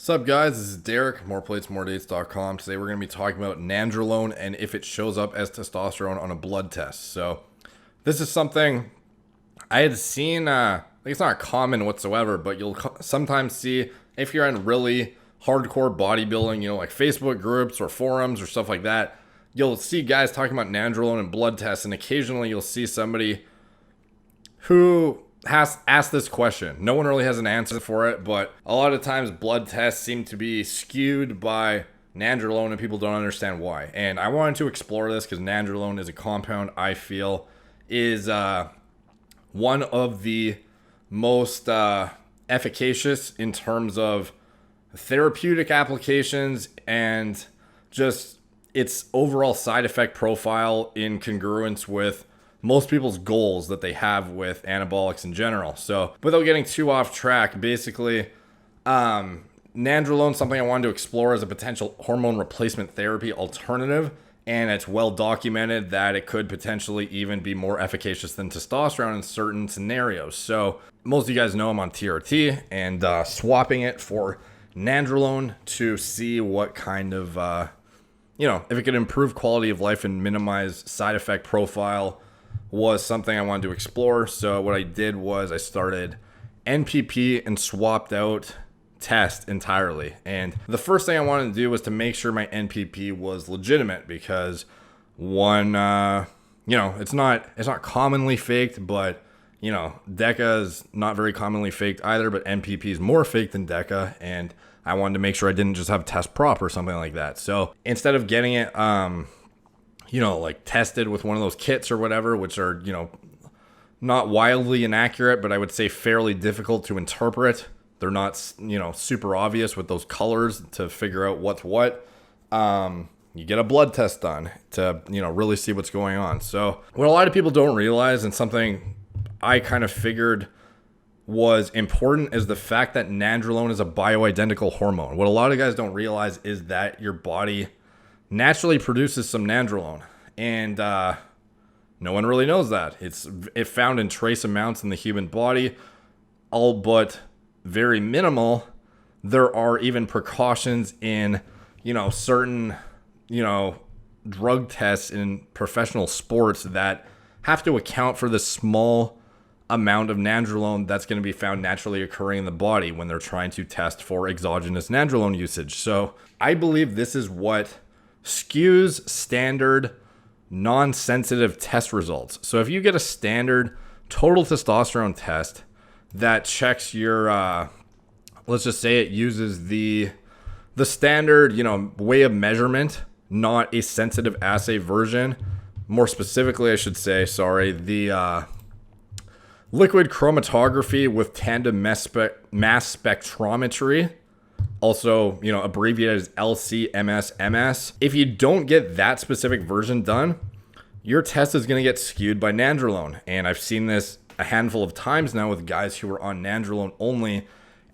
What's up, guys? This is Derek, moreplatesmoredates.com. Today we're going to be talking about Nandrolone and if it shows up as testosterone on a blood test. So this is something I had seen, it's not common whatsoever, but you'll sometimes see if you're in really hardcore bodybuilding, like Facebook groups or forums or stuff like that, you'll see guys talking about Nandrolone and blood tests, and occasionally you'll see somebody who has asked this question. No one really has an answer for it, but a lot of times blood tests seem to be skewed by Nandrolone and people don't understand why. And I wanted to explore this because Nandrolone is a compound I feel is one of the most efficacious in terms of therapeutic applications and just its overall side effect profile in congruence with most people's goals that they have with anabolics in general. So without getting too off track, basically, Nandrolone is something I wanted to explore as a potential hormone replacement therapy alternative. And it's well documented that it could potentially even be more efficacious than testosterone in certain scenarios. So most of you guys know I'm on TRT and swapping it for Nandrolone to see what kind of, if it could improve quality of life and minimize side effect profile was something I wanted to explore. So what I did was I started NPP and swapped out test entirely. And the first thing I wanted to do was to make sure my NPP was legitimate because one, it's not commonly faked, but Deca is not very commonly faked either, but NPP is more faked than Deca. And I wanted to make sure I didn't just have test prop or something like that. So instead of getting it, tested with one of those kits or whatever, which are, not wildly inaccurate, but I would say fairly difficult to interpret. They're not, super obvious with those colors to figure out what's what. You get a blood test done to, really see what's going on. So what a lot of people don't realize, and something I kind of figured was important, is the fact that Nandrolone is a bioidentical hormone. What a lot of guys don't realize is that your body naturally produces some Nandrolone, and no one really knows that. It's found in trace amounts in the human body, all but very minimal. There are even precautions in, certain, drug tests in professional sports that have to account for the small amount of Nandrolone that's going to be found naturally occurring in the body when they're trying to test for exogenous Nandrolone usage. So I believe this is what skews standard non-sensitive test results. So if you get a standard total testosterone test that checks your, let's just say it uses the standard, way of measurement, not a sensitive assay version. More specifically, I should say, the liquid chromatography with tandem mass spectrometry, also, abbreviated as LC-MS-MS. If you don't get that specific version done, your test is going to get skewed by Nandrolone. And I've seen this a handful of times now with guys who are on Nandrolone only,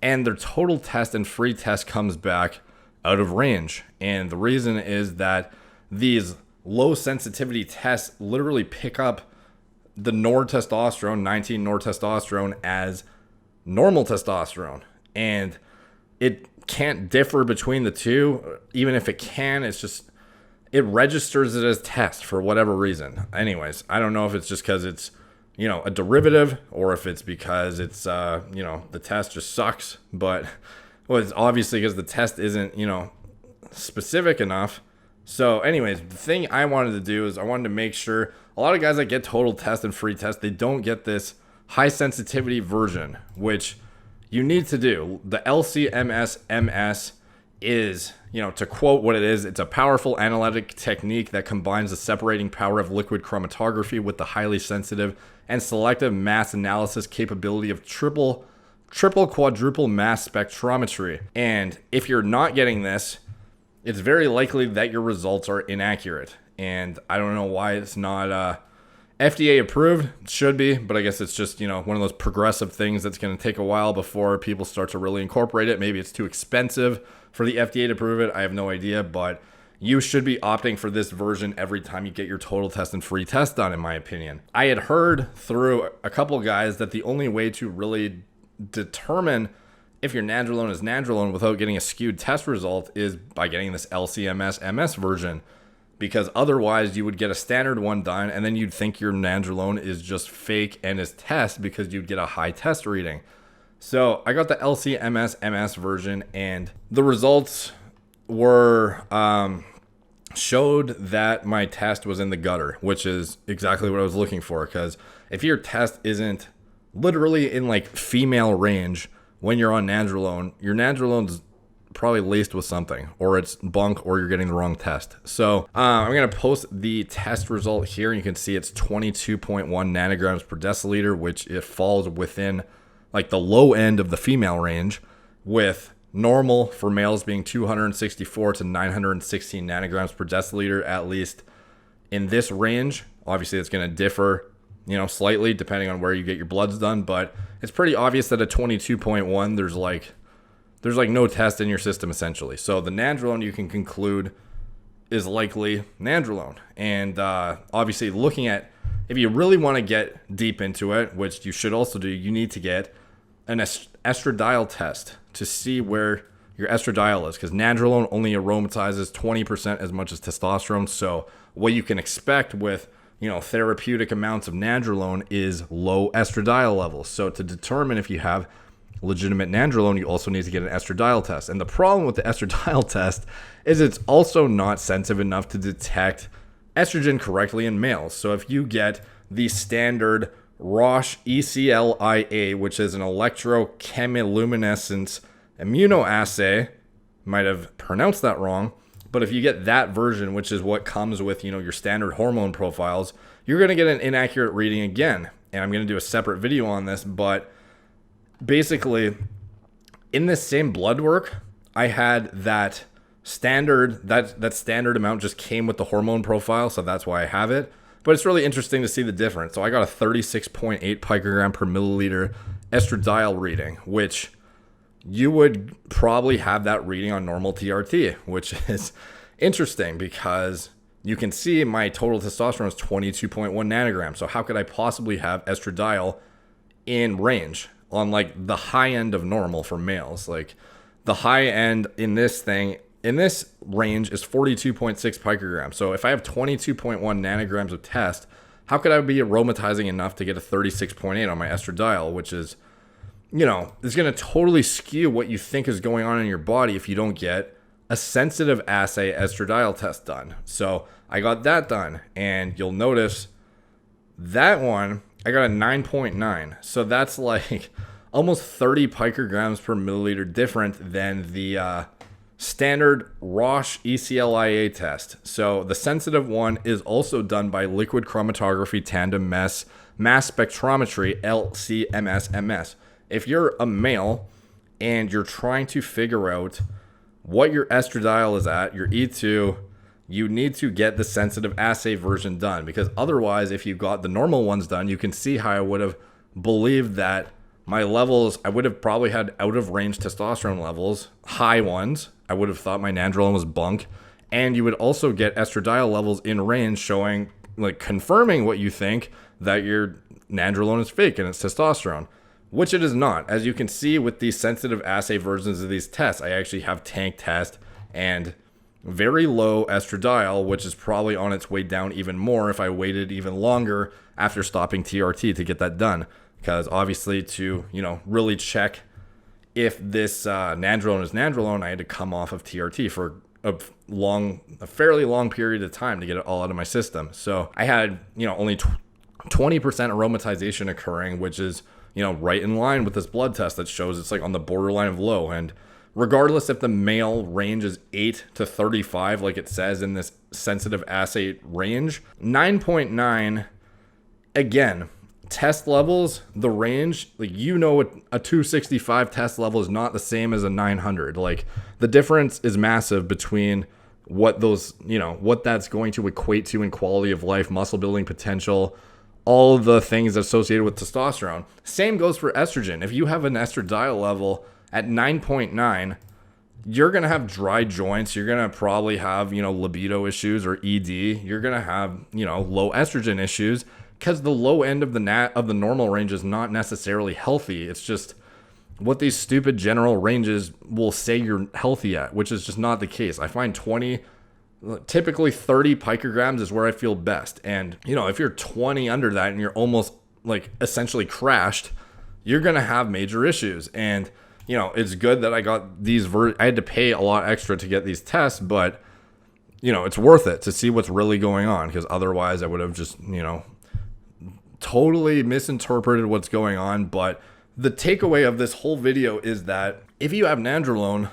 and their total test and free test comes back out of range. And the reason is that these low sensitivity tests literally pick up the nortestosterone, 19 nortestosterone, as normal testosterone. And it can't differ between the two. Even if it can, it registers it as test for whatever reason. Anyways, I don't know if it's just because it's, a derivative, or if it's because it's, the test just sucks. But it's obviously because the test isn't, specific enough. So anyways, the thing I wanted to do is I wanted to make sure a lot of guys that get total test and free test, they don't get this high sensitivity version, which you need to do. The LC-MS-MS is, to quote what it is, it's a powerful analytic technique that combines the separating power of liquid chromatography with the highly sensitive and selective mass analysis capability of triple, quadruple mass spectrometry. And if you're not getting this, it's very likely that your results are inaccurate. And I don't know why it's not FDA approved. It should be, but I guess it's just, one of those progressive things that's going to take a while before people start to really incorporate it. Maybe it's too expensive for the FDA to prove it. I have no idea, but you should be opting for this version every time you get your total test and free test done, in my opinion. I had heard through a couple guys that the only way to really determine if your Nandrolone is Nandrolone without getting a skewed test result is by getting this LCMS-MS version, because otherwise you would get a standard one done and then you'd think your Nandrolone is just fake and is test because you'd get a high test reading. So I got the LCMS-MS version, and the results were showed that my test was in the gutter, which is exactly what I was looking for. Because if your test isn't literally in like female range when you're on Nandrolone, your Nandrolone's probably laced with something, or it's bunk, or you're getting the wrong test. So I'm going to post the test result here. You can see it's 22.1 nanograms per deciliter, which it falls within like the low end of the female range, with normal for males being 264 to 916 nanograms per deciliter, at least in this range. Obviously, it's going to differ, slightly depending on where you get your bloods done, but it's pretty obvious that at 22.1, there's like no test in your system essentially. So the Nandrolone, you can conclude, is likely Nandrolone. And obviously, looking at, if you really want to get deep into it, which you should also do, you need to get an estradiol test to see where your estradiol is, because Nandrolone only aromatizes 20% as much as testosterone. So what you can expect with therapeutic amounts of Nandrolone is low estradiol levels. So to determine if you have legitimate Nandrolone, you also need to get an estradiol test. And the problem with the estradiol test is it's also not sensitive enough to detect estrogen correctly in males. So if you get the standard Roche ECLIA, which is an electrochemiluminescence immunoassay, might have pronounced that wrong, but if you get that version, which is what comes with your standard hormone profiles, you're going to get an inaccurate reading again. And I'm going to do a separate video on this, but basically in this same blood work, I had that standard, that standard amount just came with the hormone profile, so that's why I have it. But it's really interesting to see the difference. So I got a 36.8 picogram per milliliter estradiol reading, which you would probably have that reading on normal TRT, which is interesting because you can see my total testosterone is 22.1 nanograms. So how could I possibly have estradiol in range on like the high end of normal for males? Like the high end in this range is 42.6 picograms. So if I have 22.1 nanograms of test, how could I be aromatizing enough to get a 36.8 on my estradiol, which is, is going to totally skew what you think is going on in your body if you don't get a sensitive assay estradiol test done. So I got that done, and you'll notice that one, I got a 9.9. So that's like almost 30 picograms per milliliter different than the standard Roche ECLIA test. So the sensitive one is also done by liquid chromatography tandem mass spectrometry, LCMS-MS. If you're a male and you're trying to figure out what your estradiol is at, your E2, you need to get the sensitive assay version done, because otherwise, if you got the normal ones done, you can see how I would have believed that my levels, I would have probably had out of range testosterone levels, high ones. I would have thought my Nandrolone was bunk. And you would also get estradiol levels in range, showing, like, confirming what you think, that your Nandrolone is fake and it's testosterone, which it is not. As you can see with these sensitive assay versions of these tests, I actually have tank test and very low estradiol, which is probably on its way down even more if I waited even longer after stopping TRT to get that done. Because obviously to, really check if this Nandrolone is Nandrolone, I had to come off of TRT for a fairly long period of time to get it all out of my system. So I had, only 20% aromatization occurring, which is, right in line with this blood test that shows it's like on the borderline of low. And regardless if the male range is 8 to 35, like it says in this sensitive assay range, 9.9, again, test levels, the range, like, what a 265 test level is not the same as a 900. Like, the difference is massive between what those, what that's going to equate to in quality of life, muscle building potential, all the things associated with testosterone. Same goes for estrogen. If you have an estradiol level at 9.9, you're going to have dry joints. You're going to probably have, libido issues or ED. You're going to have, low estrogen issues, because the low end of the normal range is not necessarily healthy. It's just, what these stupid general ranges will say you're healthy at, which is just not the case. I find typically 30 picograms is where I feel best. And, if you're 20 under that and you're almost like essentially crashed, you're going to have major issues. And, it's good that I got these, I had to pay a lot extra to get these tests, but, it's worth it to see what's really going on, because otherwise I would have just, totally misinterpreted what's going on. But the takeaway of this whole video is that if you have Nandrolone,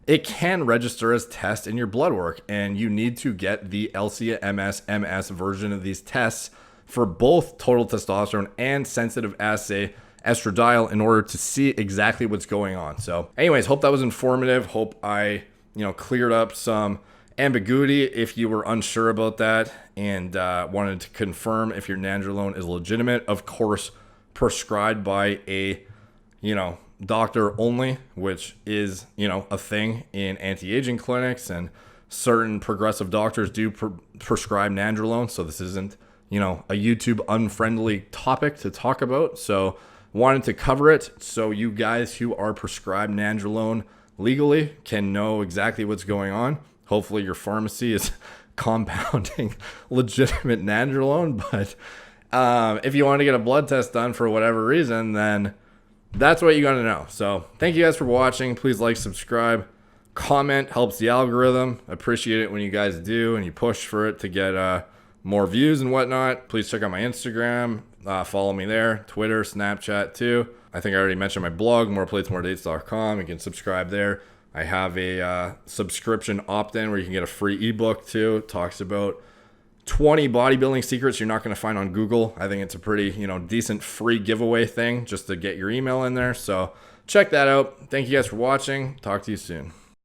it can register as test in your blood work, and you need to get the LCMS/MS version of these tests for both total testosterone and sensitive assay estradiol in order to see exactly what's going on. So anyways, hope that was informative. Hope I, cleared up some ambiguity if you were unsure about that and wanted to confirm if your Nandrolone is legitimate. Of course, prescribed by a, doctor only, which is, a thing in anti-aging clinics, and certain progressive doctors do prescribe Nandrolone. So this isn't, a YouTube unfriendly topic to talk about. So wanted to cover it so you guys who are prescribed Nandrolone legally can know exactly what's going on. Hopefully your pharmacy is compounding legitimate Nandrolone. But if you want to get a blood test done for whatever reason, then that's what you got to know. So thank you guys for watching. Please like, subscribe, comment, helps the algorithm. Appreciate it when you guys do and you push for it to get more views and whatnot. Please check out my Instagram. Follow me there. Twitter, Snapchat too. I think I already mentioned my blog, moreplates.moredates.com. You can subscribe there. I have a subscription opt-in where you can get a free ebook too. It talks about 20 bodybuilding secrets you're not going to find on Google. I think it's a pretty, decent free giveaway thing just to get your email in there. So check that out. Thank you guys for watching. Talk to you soon.